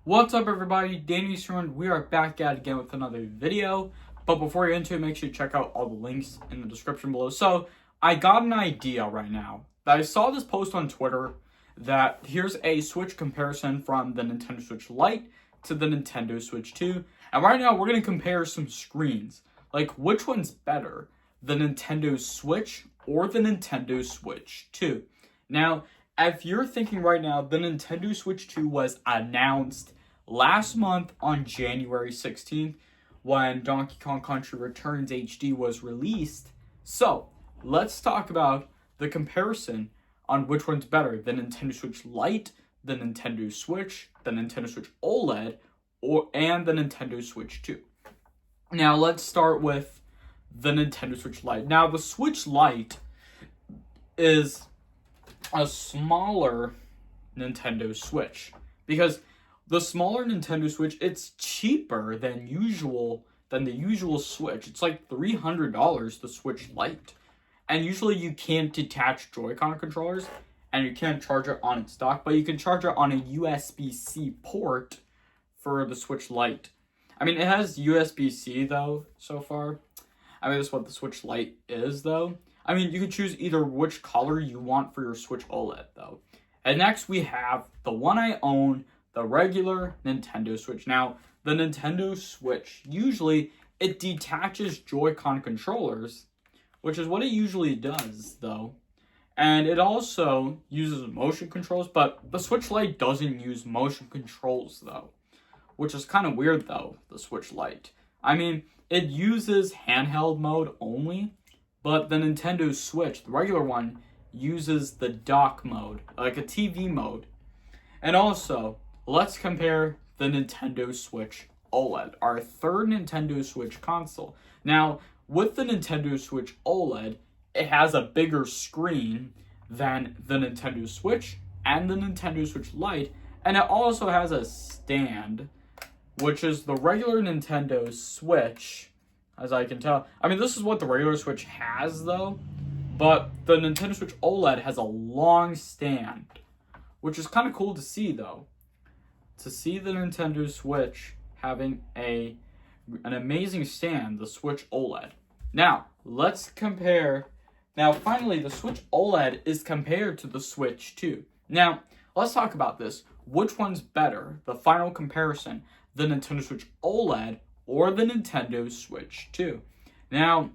What's up, everybody? Danny Surround. We are back at it again with another video. But before you get into it, make sure you check out all the links in the description below. So, I got an idea right now. I saw this post on Twitter that here's a Switch comparison from the Nintendo Switch Lite to the Nintendo Switch 2. And right now, we're going to compare some screens. Like, which one's better? The Nintendo Switch or the Nintendo Switch 2? Now, if you're thinking right now, the Nintendo Switch 2 was announced last month on January 16th when Donkey Kong Country Returns HD was released. So, let's talk about the comparison on which one's better, the Nintendo Switch Lite, the Nintendo Switch, the Nintendo Switch OLED, and the Nintendo Switch 2. Now, let's start with the Nintendo Switch Lite. Now, the Switch Lite is a smaller Nintendo Switch, because the smaller Nintendo Switch, it's cheaper than the usual Switch. It's like $300, the Switch Lite. And usually you can't detach Joy-Con controllers, and you can't charge it on its dock, but you can charge it on a USB-C port for the Switch Lite. I mean, it has USB-C though, so far. I mean, that's what the Switch Lite is though. I mean, you can choose either which color you want for your Switch OLED, though. And next, we have the one I own, the regular Nintendo Switch. Now, the Nintendo Switch, usually, it detaches Joy-Con controllers, which is what it usually does, though. And it also uses motion controls, but the Switch Lite doesn't use motion controls, though. Which is kind of weird, though, the Switch Lite. I mean, it uses handheld mode only, but the Nintendo Switch, the regular one, uses the dock mode, like a TV mode. And also, let's compare the Nintendo Switch OLED, our third Nintendo Switch console. Now, with the Nintendo Switch OLED, it has a bigger screen than the Nintendo Switch and the Nintendo Switch Lite, and it also has a stand, which is the regular Nintendo Switch, as I can tell. I mean, this is what the regular Switch has, though. But the Nintendo Switch OLED has a long stand, which is kind of cool to see, though. To see the Nintendo Switch having an amazing stand, the Switch OLED. Now, let's compare. Now, finally, the Switch OLED is compared to the Switch 2. Now, let's talk about this. Which one's better? The final comparison, the Nintendo Switch OLED or the Nintendo Switch 2. Now,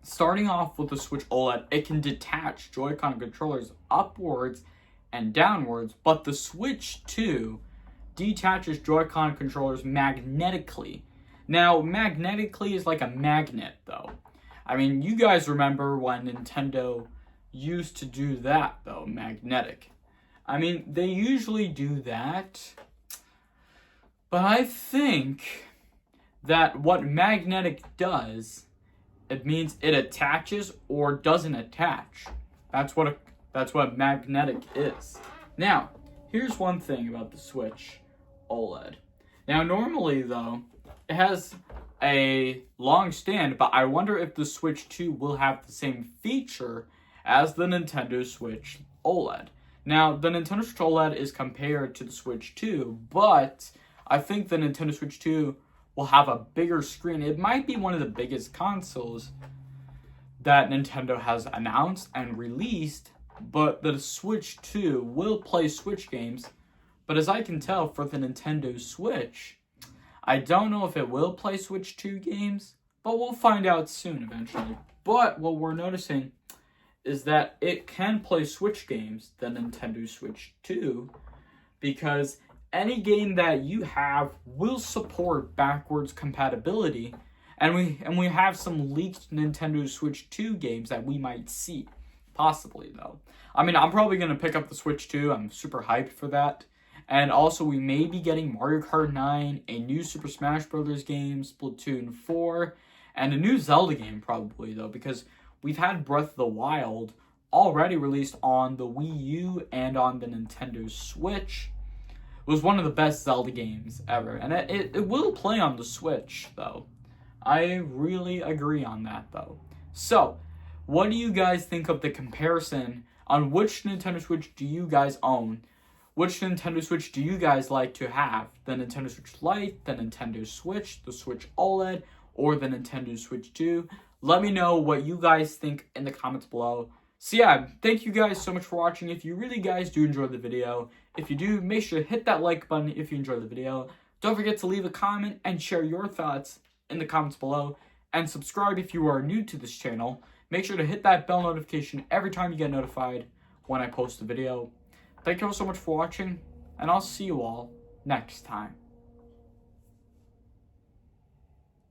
starting off with the Switch OLED, it can detach Joy-Con controllers upwards and downwards, but the Switch 2 detaches Joy-Con controllers magnetically. Now, magnetically is like a magnet, though. I mean, you guys remember when Nintendo used to do that, though, magnetic. I mean, they usually do that, but I think that what magnetic does, it means it attaches or doesn't attach. That's what magnetic is. Now, here's one thing about the Switch OLED. Now, normally, though, it has a long stand, but I wonder if the Switch 2 will have the same feature as the Nintendo Switch OLED. Now, the Nintendo Switch OLED is compared to the Switch 2, but I think the Nintendo Switch 2 will have a bigger screen. It might be one of the biggest consoles that Nintendo has announced and released, but the Switch 2 will play Switch games. But as I can tell, for the Nintendo Switch, I don't know if it will play Switch 2 games, but we'll find out soon eventually. But what we're noticing is that it can play Switch games, the Nintendo Switch 2, because any game that you have will support backwards compatibility, and we have some leaked Nintendo Switch 2 games that we might see, possibly, though. I mean, I'm probably going to pick up the Switch 2. I'm super hyped for that. And also, we may be getting Mario Kart 9, a new Super Smash Bros. Game, Splatoon 4, and a new Zelda game, probably, though, because we've had Breath of the Wild already released on the Wii U and on the Nintendo Switch. It was one of the best Zelda games ever, and it will play on the Switch, though. I really agree on that, though. So, what do you guys think of the comparison on which Nintendo Switch do you guys own? Which Nintendo Switch do you guys like to have? The Nintendo Switch Lite, the Nintendo Switch, the Switch OLED, or the Nintendo Switch 2? Let me know what you guys think in the comments below. So yeah, thank you guys so much for watching. If you really guys do enjoy the video, if you do, make sure to hit that like button if you enjoyed the video. Don't forget to leave a comment and share your thoughts in the comments below. And subscribe if you are new to this channel. Make sure to hit that bell notification every time you get notified when I post a video. Thank you all so much for watching, and I'll see you all next time.